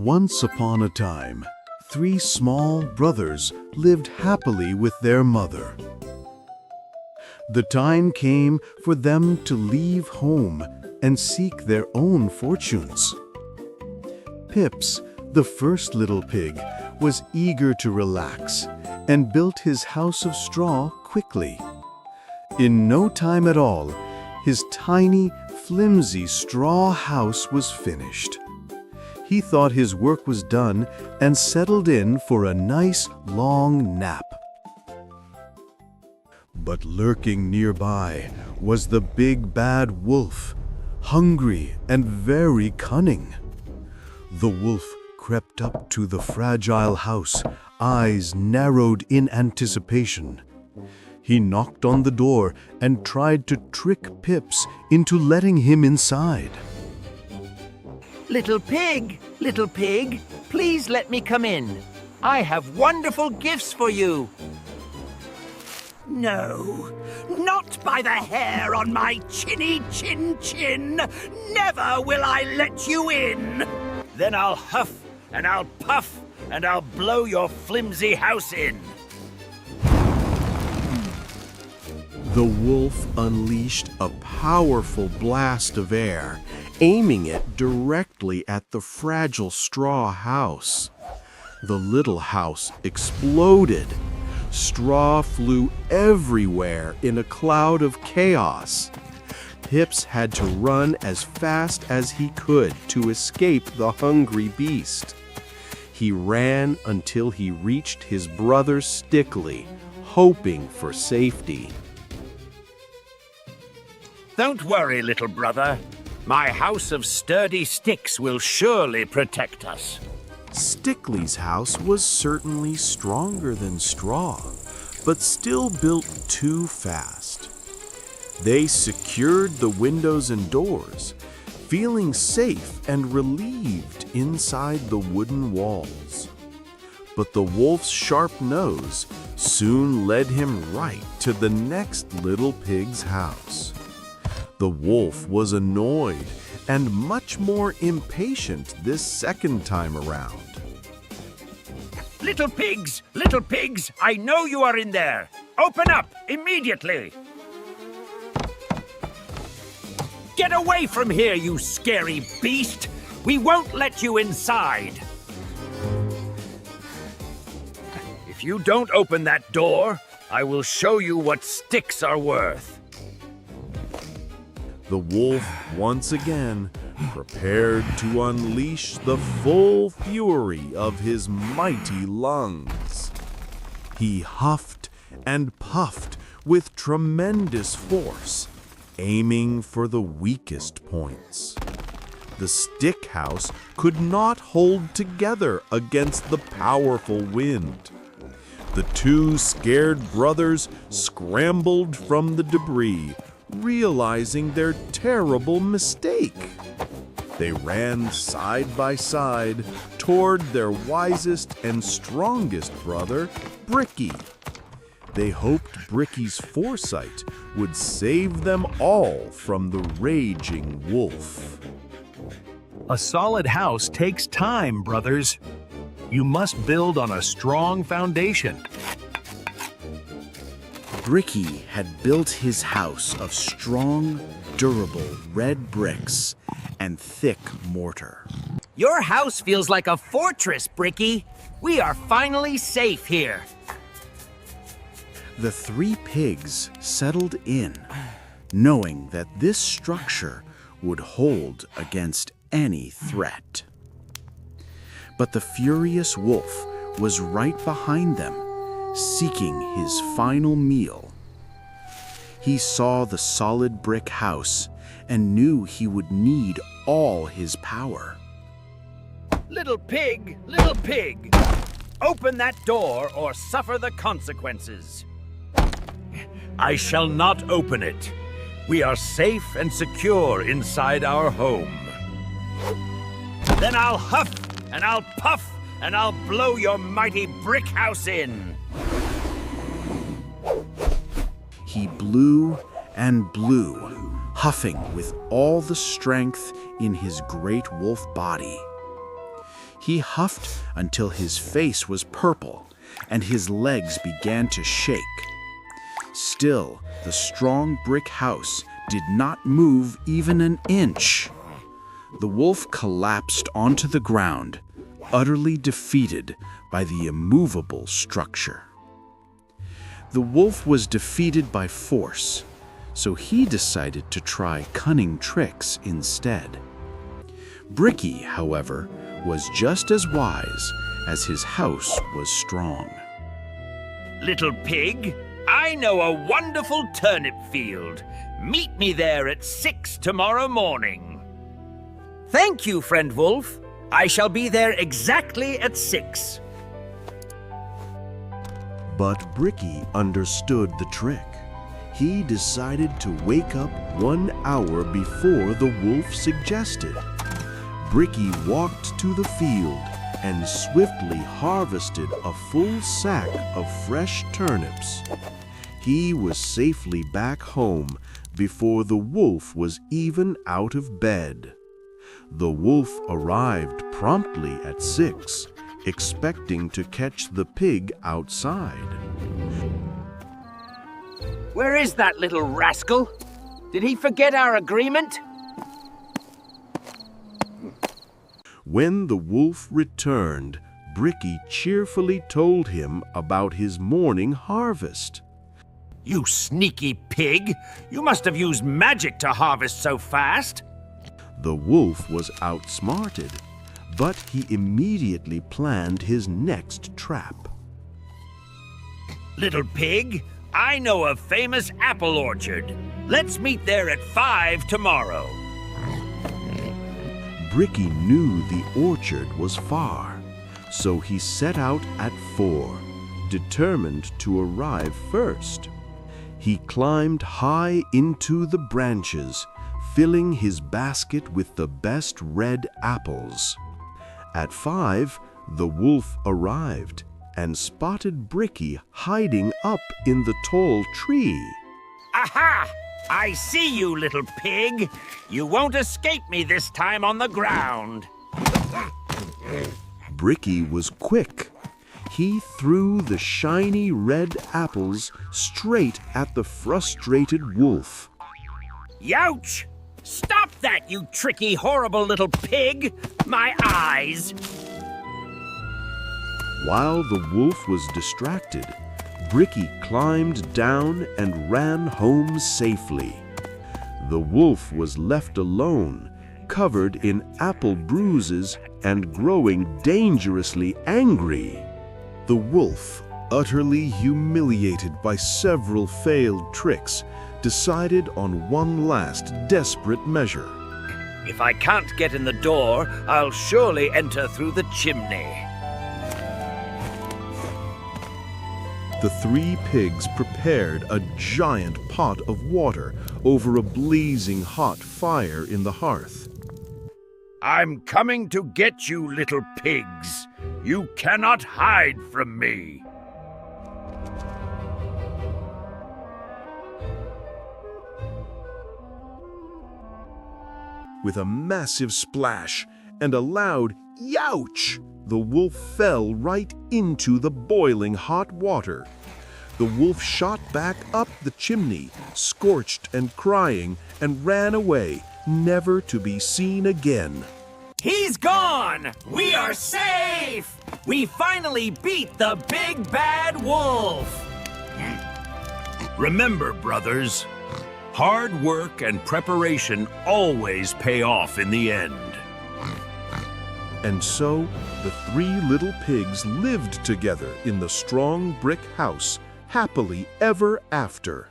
Once upon a time, 3 small brothers lived happily with their mother. The time came for them to leave home and seek their own fortunes. Pips, the first little pig, was eager to relax and built his house of straw quickly. In no time at all, his tiny, flimsy straw house was finished. He thought his work was done and settled in for a nice long nap. But lurking nearby was the big bad wolf, hungry and very cunning. The wolf crept up to the fragile house, eyes narrowed in anticipation. He knocked on the door and tried to trick Pips into letting him inside. Little pig, please let me come in. I have wonderful gifts for you. No, not by the hair on my chinny chin. Never will I let you in. Then I'll huff and I'll puff and I'll blow your flimsy house in. The wolf unleashed a powerful blast of air, aiming it directly at the fragile straw house. The little house exploded. Straw flew everywhere in a cloud of chaos. Pips had to run as fast as he could to escape the hungry beast. He ran until he reached his brother Stickley, hoping for safety. Don't worry, little brother. My house of sturdy sticks will surely protect us. Stickley's house was certainly stronger than straw, but still built too fast. They secured the windows and doors, feeling safe and relieved inside the wooden walls. But the wolf's sharp nose soon led him right to the next little pig's house. The wolf was annoyed and much more impatient this second time around. Little pigs, I know you are in there. Open up immediately. Get away from here, you scary beast. We won't let you inside. If you don't open that door, I will show you what sticks are worth. The wolf once again prepared to unleash the full fury of his mighty lungs. He huffed and puffed with tremendous force, aiming for the weakest points. The stick house could not hold together against the powerful wind. The 2 scared brothers scrambled from the debris, realizing their terrible mistake. They ran side by side toward their wisest and strongest brother, Bricky. They hoped Bricky's foresight would save them all from the raging wolf. A solid house takes time, brothers. You must build on a strong foundation. Bricky had built his house of strong, durable red bricks and thick mortar. Your house feels like a fortress, Bricky. We are finally safe here. The 3 pigs settled in, knowing that this structure would hold against any threat. But the furious wolf was right behind them, seeking his final meal. He saw the solid brick house and knew he would need all his power. Little pig, open that door or suffer the consequences. I shall not open it. We are safe and secure inside our home. Then I'll huff and I'll puff and I'll blow your mighty brick house in. He blew and blew, huffing with all the strength in his great wolf body. He huffed until his face was purple and his legs began to shake. Still, the strong brick house did not move even an inch. The wolf collapsed onto the ground, utterly defeated by the immovable structure. The wolf was defeated by force, so he decided to try cunning tricks instead. Bricky, however, was just as wise as his house was strong. Little pig, I know a wonderful turnip field. Meet me there at 6 tomorrow morning. Thank you, friend wolf. I shall be there exactly at 6. But Bricky understood the trick. He decided to wake up 1 hour before the wolf suggested. Bricky walked to the field and swiftly harvested a full sack of fresh turnips. He was safely back home before the wolf was even out of bed. The wolf arrived promptly at 6, expecting to catch the pig outside. Where is that little rascal? Did he forget our agreement? When the wolf returned, Bricky cheerfully told him about his morning harvest. You sneaky pig! You must have used magic to harvest so fast. The wolf was outsmarted, but he immediately planned his next trap. Little pig, I know a famous apple orchard. Let's meet there at 5 tomorrow. Bricky knew the orchard was far, so he set out at 4, determined to arrive first. He climbed high into the branches, filling his basket with the best red apples. At 5, the wolf arrived and spotted Bricky hiding up in the tall tree. Aha! I see you, little pig. You won't escape me this time on the ground. Bricky was quick. He threw the shiny red apples straight at the frustrated wolf. Youch! Stop that, you tricky, horrible little pig! My eyes! While the wolf was distracted, Bricky climbed down and ran home safely. The wolf was left alone, covered in apple bruises and growing dangerously angry. The wolf, utterly humiliated by several failed tricks, decided on one last desperate measure. If I can't get in the door, I'll surely enter through the chimney. The 3 pigs prepared a giant pot of water over a blazing hot fire in the hearth. I'm coming to get you, little pigs. You cannot hide from me. With a massive splash and a loud "Youch!" the wolf fell right into the boiling hot water. The wolf shot back up the chimney, scorched and crying, and ran away, never to be seen again. He's gone! We are safe! We finally beat the big bad wolf! Remember, brothers, hard work and preparation always pay off in the end. And so, the 3 little pigs lived together in the strong brick house, happily ever after.